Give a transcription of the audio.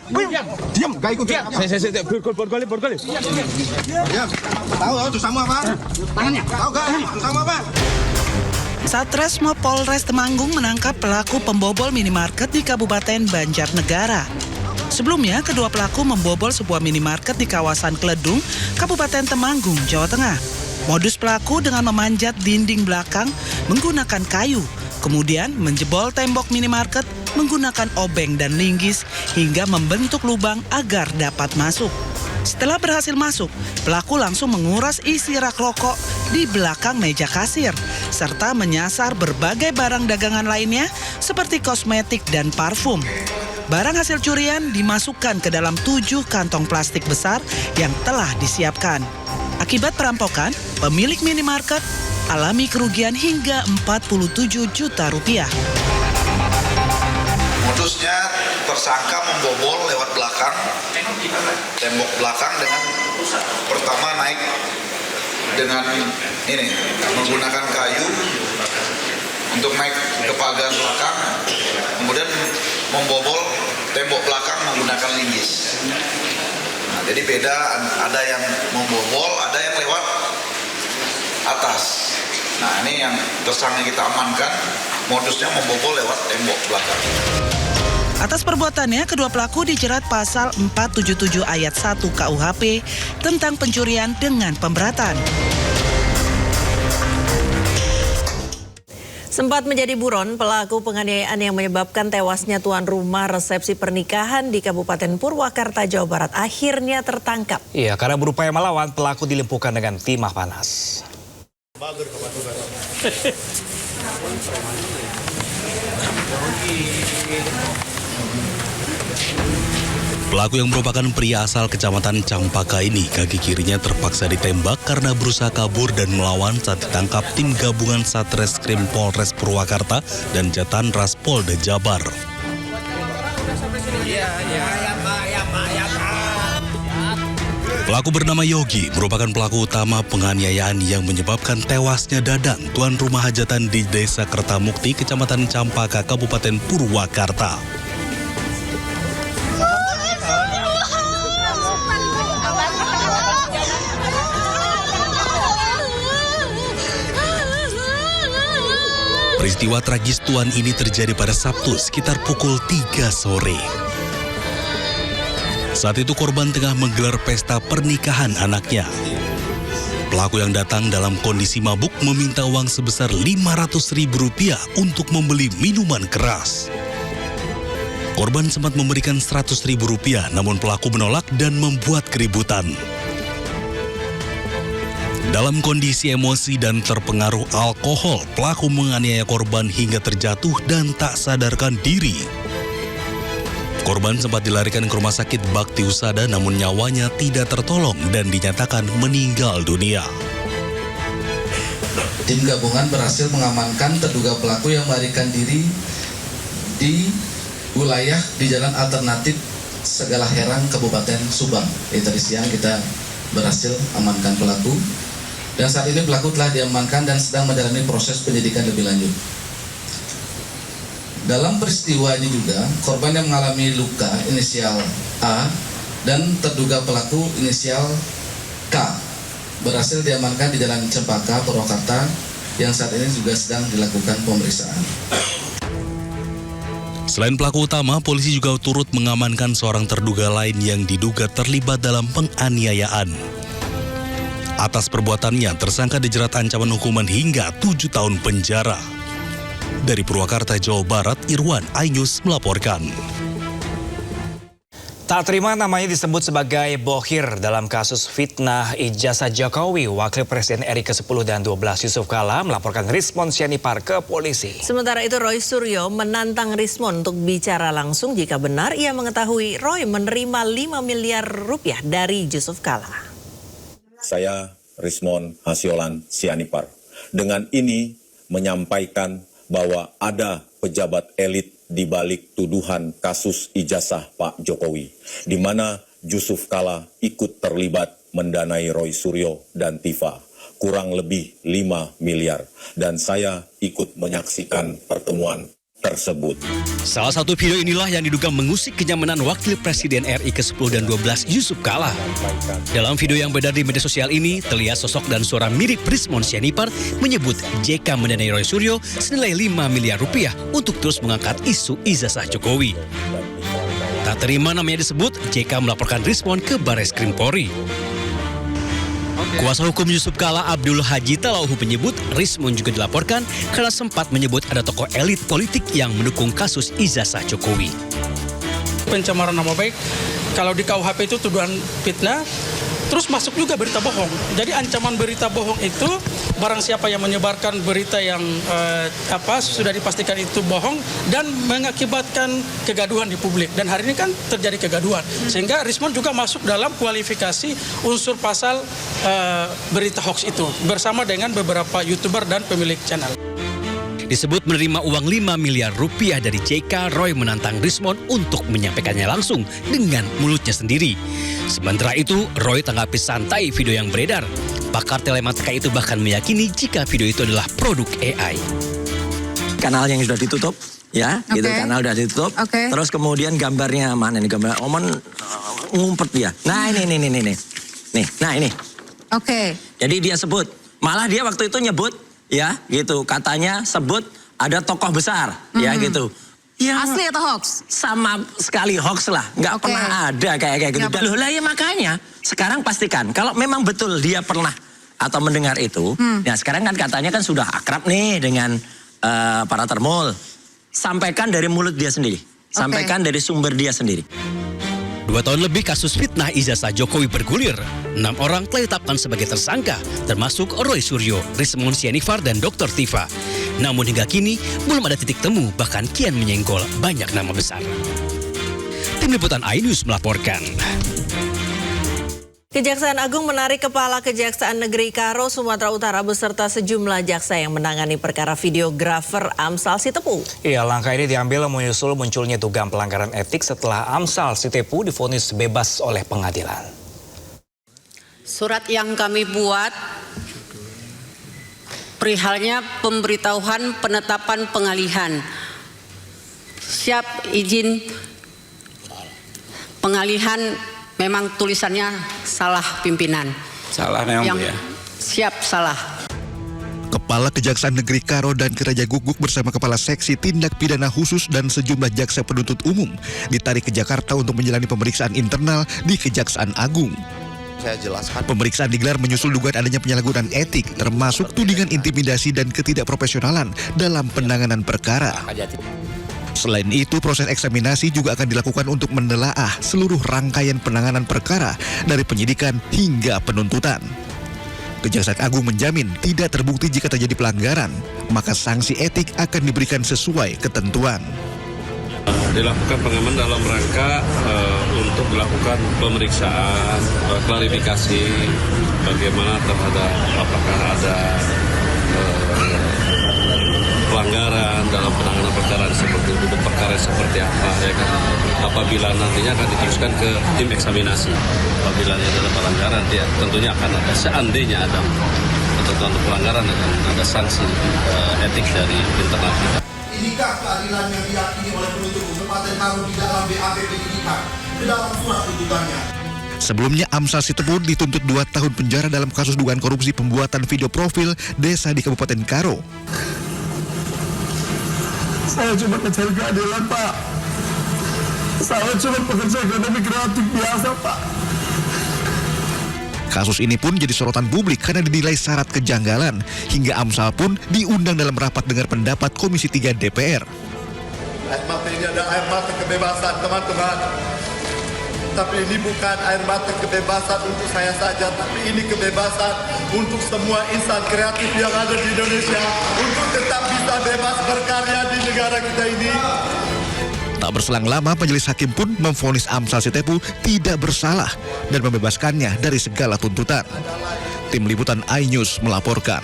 Diam, gak ikut. Saya berkali. Diam. Tahu tuh sama apa? Tangannya. Tahu gak? Sama apa? Satreskrim Polres Temanggung menangkap pelaku pembobol minimarket di Kabupaten Banjarnegara. Sebelumnya, kedua pelaku membobol sebuah minimarket di kawasan Kledung, Kabupaten Temanggung, Jawa Tengah. Modus pelaku dengan memanjat dinding belakang menggunakan kayu, kemudian menjebol tembok minimarket menggunakan obeng dan linggis hingga membentuk lubang agar dapat masuk. Setelah berhasil masuk, pelaku langsung menguras isi rak rokok di belakang meja kasir, serta menyasar berbagai barang dagangan lainnya seperti kosmetik dan parfum. Barang hasil curian dimasukkan ke dalam 7 kantong plastik besar yang telah disiapkan. Akibat perampokan, pemilik minimarket alami kerugian hingga 47 juta rupiah. Modusnya tersangka membobol lewat belakang, tembok belakang dengan pertama naik dengan ini menggunakan kayu untuk naik ke pagar belakang, kemudian membobol tembok belakang menggunakan linggis. Nah, jadi beda, ada yang membobol, ada yang lewat atas. Nah, ini yang tersangka kita amankan, modusnya membobol lewat tembok belakang. Atas perbuatannya, kedua pelaku dijerat pasal 477 ayat 1 KUHP tentang pencurian dengan pemberatan. Sempat menjadi buron, pelaku penganiayaan yang menyebabkan tewasnya tuan rumah resepsi pernikahan di Kabupaten Purwakarta, Jawa Barat akhirnya tertangkap. Iya, karena berupaya melawan, pelaku dilumpuhkan dengan timah panas. Pelaku yang merupakan pria asal Kecamatan Campaka ini, kaki kirinya terpaksa ditembak karena berusaha kabur dan melawan saat ditangkap tim gabungan Satreskrim Polres Purwakarta dan Jatanras Polda Jabar. Pelaku bernama Yogi merupakan pelaku utama penganiayaan yang menyebabkan tewasnya Dadang, tuan rumah hajatan di Desa Kertamukti, Kecamatan Campaka, Kabupaten Purwakarta. Peristiwa tragis tuan ini terjadi pada Sabtu sekitar pukul 3 sore. Saat itu korban tengah menggelar pesta pernikahan anaknya. Pelaku yang datang dalam kondisi mabuk meminta uang sebesar Rp500.000 untuk membeli minuman keras. Korban sempat memberikan Rp100.000, namun pelaku menolak dan membuat keributan. Dalam kondisi emosi dan terpengaruh alkohol, pelaku menganiaya korban hingga terjatuh dan tak sadarkan diri. Korban sempat dilarikan ke Rumah Sakit Bakti Husada, namun nyawanya tidak tertolong dan dinyatakan meninggal dunia. Tim gabungan berhasil mengamankan terduga pelaku yang melarikan diri di wilayah di Jalan Alternatif Segala Herang, Kabupaten Subang. Tadi siang kita berhasil amankan pelaku. Dan saat ini pelaku telah diamankan dan sedang menjalani proses penyidikan lebih lanjut. Dalam peristiwa ini juga, korban yang mengalami luka inisial A dan terduga pelaku inisial K berhasil diamankan di Jalan Cempaka, Purwakarta, yang saat ini juga sedang dilakukan pemeriksaan. Selain pelaku utama, polisi juga turut mengamankan seorang terduga lain yang diduga terlibat dalam penganiayaan. Atas perbuatannya, tersangka dijerat ancaman hukuman hingga 7 tahun penjara. Dari Purwakarta, Jawa Barat, Irwan iNews melaporkan. Tak terima namanya disebut sebagai bohir dalam kasus fitnah ijazah Jokowi, Wakil Presiden RI ke-10 dan 12 Yusuf Kala melaporkan Rismon Sianipar ke polisi. Sementara itu Roy Suryo menantang Rismon untuk bicara langsung jika benar ia mengetahui Roy menerima 5 miliar rupiah dari Yusuf Kala. Saya Rismon Hasiolan Sianipar. Dengan ini menyampaikan bahwa ada pejabat elit di balik tuduhan kasus ijazah Pak Jokowi, di mana Yusuf Kala ikut terlibat mendanai Roy Suryo dan Tifa kurang lebih 5 miliar. Dan saya ikut menyaksikan pertemuan tersebut. Salah satu video inilah yang diduga mengusik kenyamanan Wakil Presiden RI ke-10 dan 12 Yusuf Kala. Dalam video yang beredar di media sosial ini, terlihat sosok dan suara mirip Rismon Sianipar menyebut JK mendanai Roy Suryo senilai 5 miliar rupiah untuk terus mengangkat isu ijazah Jokowi. Tak terima namanya disebut, JK melaporkan Rismon ke Barreskrim Polri. Kuasa hukum Yusuf Kala Abdul Haji Talauhu menyebut Rismon juga dilaporkan karena sempat menyebut ada tokoh elit politik yang mendukung kasus ijazah Jokowi. Pencemaran nama baik, kalau di KUHP itu tuduhan fitnah, terus masuk juga berita bohong. Jadi ancaman berita bohong itu barang siapa yang menyebarkan berita yang sudah dipastikan itu bohong dan mengakibatkan kegaduhan di publik. Dan hari ini kan terjadi kegaduhan. Sehingga Rismon juga masuk dalam kualifikasi unsur pasal berita hoax itu bersama dengan beberapa YouTuber dan pemilik channel. Disebut menerima uang 5 miliar rupiah dari JK, Roy menantang Rismon untuk menyampaikannya langsung dengan mulutnya sendiri. Sementara itu, Roy tanggapi santai video yang beredar. Pakar telematika itu bahkan meyakini jika video itu adalah produk AI. Kanal yang sudah ditutup, ya, gitu kanal sudah ditutup. Terus kemudian gambarnya mana nih gambar? Oman ngumpet dia. Nah ini. Nah ini. Jadi dia sebut, malah dia waktu itu nyebut. Ya gitu, katanya sebut ada tokoh besar, ya gitu. Ya, asli atau hoax? Sama sekali hoax lah, nggak pernah ada kayak gitu. Loh lah ya makanya, sekarang pastikan kalau memang betul dia pernah atau mendengar itu. Nah sekarang kan katanya kan sudah akrab nih dengan para termul. Sampaikan dari mulut dia sendiri, sampaikan dari sumber dia sendiri. 2 tahun lebih kasus fitnah ijazah Jokowi bergulir. 6 orang telah ditetapkan sebagai tersangka, termasuk Roy Suryo, Rismon Sianipar, dan Dr. Tifa. Namun hingga kini belum ada titik temu, bahkan kian menyenggol banyak nama besar. Tim Liputan iNews melaporkan. Kejaksaan Agung menarik Kepala Kejaksaan Negeri Karo, Sumatera Utara beserta sejumlah jaksa yang menangani perkara videografer Amsal Sitepu. Iya, langkah ini diambil menyusul munculnya dugaan pelanggaran etik setelah Amsal Sitepu divonis bebas oleh pengadilan. Surat yang kami buat perihalnya pemberitahuan penetapan pengalihan. Siap izin pengalihan. Memang tulisannya salah pimpinan. Salah memang Bu ya? Siap salah. Kepala Kejaksaan Negeri Karo dan Keraja Guguk bersama Kepala Seksi Tindak Pidana Khusus dan sejumlah jaksa penuntut umum ditarik ke Jakarta untuk menjalani pemeriksaan internal di Kejaksaan Agung. Saya jelaskan. Pemeriksaan digelar menyusul dugaan adanya penyalahgunaan etik, termasuk tudingan intimidasi dan ketidakprofesionalan dalam penanganan perkara. Selain itu, proses eksaminasi juga akan dilakukan untuk menelaah seluruh rangkaian penanganan perkara dari penyidikan hingga penuntutan. Kejaksaan Agung menjamin tidak terbukti jika terjadi pelanggaran, maka sanksi etik akan diberikan sesuai ketentuan. Dilakukan pengaman dalam rangka untuk melakukan pemeriksaan, klarifikasi bagaimana terhadap apakah ada pelanggaran dalam penanganan perkara seperti itu, perkara seperti apa, ya kan? Apabila nantinya akan diteruskan ke tim eksaminasi, apabila ada pelanggaran, ya tentunya akan ada, seandainya ada ketentuan pelanggaran, akan ada sanksi etik dari internal kita. Inikah keadilan yang diyakini oleh penuntut umum Kabupaten Karo di dalam BAP penyidikan, di dalam surat tuntutannya? Sebelumnya Amsal Sitepu dituntut 2 tahun penjara dalam kasus dugaan korupsi pembuatan video profil desa di Kabupaten Karo. Saya cuma mencari keadilan, Pak. Saya cuma pekerja ekonomi kreatif biasa, Pak. Kasus ini pun jadi sorotan publik karena dinilai syarat kejanggalan, hingga Amsal pun diundang dalam rapat dengar pendapat Komisi 3 DPR. Air mata ini ada air mata kebebasan, teman-teman. Tapi ini bukan air mata kebebasan untuk saya saja, tapi ini kebebasan untuk semua insan kreatif yang ada di Indonesia untuk tetap bisa bebas berkarya di negara kita ini. Tak berselang lama, majelis hakim pun memvonis Amsal Sitepu tidak bersalah dan membebaskannya dari segala tuntutan. Tim Liputan iNews melaporkan.